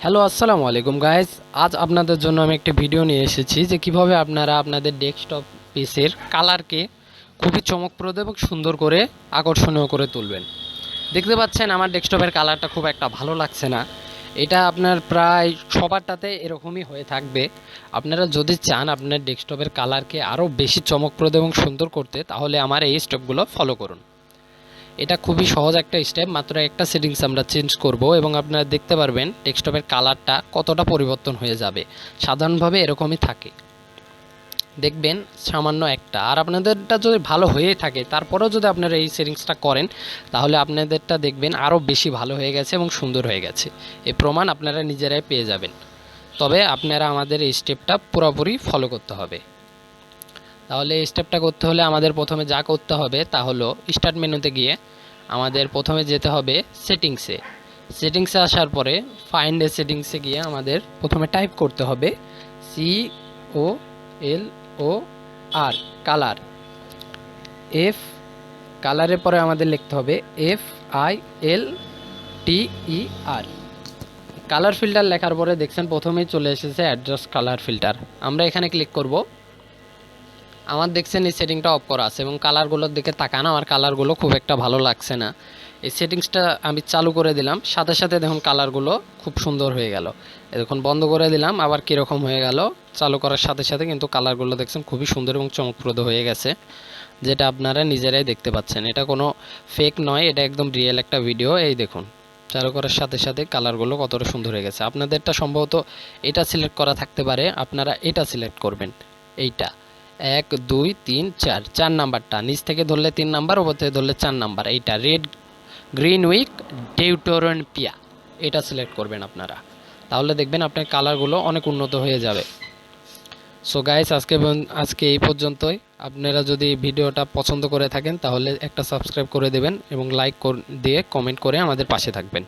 Hello আসসালামু আলাইকুম guys. আজ আপনাদের জন্য আমি একটি ভিডিও নিয়ে এসেছি যে কিভাবে আপনারা আপনাদের ডেস্কটপ পিসির কালারকে খুবই চমকপ্রদ এবং সুন্দর করে আকর্ষণীয় করে তুলবেন। দেখতে পাচ্ছেন আমার ডেস্কটপের কালারটা খুব একটা ভালো লাগছে না। এটা আপনার প্রায় সবারটাতে এরকমই হয়ে থাকবে। আপনারা যদি চান আপনার ডেস্কটপের কালারকে আরও বেশি চমকপ্রদ এবং সুন্দর করতে, তাহলে আমার এই স্টেপগুলো ফলো করুন। এটা খুবই সহজ একটা স্টেপ, মাত্র একটা সেটিংস আমরা চেঞ্জ করব এবং আপনারা দেখতে পারবেন ডেস্কটপের কালারটা কতটা পরিবর্তন হয়ে যাবে। সাধারণভাবে এরকমই থাকে, দেখবেন সামান্য একটা। আর আপনাদেরটা যদি ভালো হয়ে থাকে তারপরেও যদি আপনারা এই সেটিংসটা করেন, তাহলে আপনাদেরটা দেখবেন আরও বেশি ভালো হয়ে গেছে এবং সুন্দর হয়ে গেছে। এই প্রমাণ আপনারা নিজেরাই পেয়ে যাবেন। তবে আপনারা আমাদের এই স্টেপটা পুরোপুরি ফলো করতে হবে। তাহলে এই স্টেপটা করতে হলে আমাদের প্রথমে যা করতে হবে তা হলো স্টার্ট মেনুতে গিয়ে আমাদের প্রথমে যেতে হবে সেটিংসে আসার পরে ফাইন্ড এ সেটিংসে গিয়ে আমাদের প্রথমে টাইপ করতে হবে COLOR কালার। এফ কালারের পরে আমাদের লিখতে হবে FILTER। কালার ফিল্টার লেখার পরে দেখছেন প্রথমেই চলে এসেছে অ্যাডজাস্ট কালার ফিল্টার। আমরা এখানে ক্লিক করব। আমার দেখছেন এই সেটিংটা অফ করা আছে এবং কালারগুলোর দিকে তাকান, আমার কালারগুলো খুব একটা ভালো লাগছে না। এই সেটিংসটা আমি চালু করে দিলাম, সাথে সাথে দেখুন কালারগুলো খুব সুন্দর হয়ে গেল। দেখুন বন্ধ করে দিলাম, আবার কীরকম হয়ে গেল। চালু করার সাথে সাথে কিন্তু কালারগুলো দেখছেন খুবই সুন্দর এবং চমকপ্রদ হয়ে গেছে, যেটা আপনারা নিজেরাই দেখতে পাচ্ছেন। এটা কোনো ফেক নয়, এটা একদম রিয়েল একটা ভিডিও। এই দেখুন চালু করার সাথে সাথে কালারগুলো কতটা সুন্দর হয়ে গেছে। আপনাদেরটা সম্ভবত এটা সিলেক্ট করা থাকতে পারে, আপনারা এটা সিলেক্ট করবেন। এইটা 1 2 3 4 4 নাম্বারটা, নিচ থেকে ধরলে 3 নাম্বার, ওপর থেকে ধরলে 4 নাম্বার, এইটা রেড গ্রিন উইক ডিউটোরেনপিয়া, এটা সিলেক্ট করবেন আপনারা। তাহলে দেখবেন আপনার কালারগুলো অনেক উন্নত হয়ে যাবে। সো গাইস, আজকে এই পর্যন্তই। আপনারা যদি ভিডিওটা পছন্দ করে থাকেন তাহলে একটা সাবস্ক্রাইব করে দেবেন এবং লাইক দিয়ে কমেন্ট করে আমাদের পাশে থাকবেন।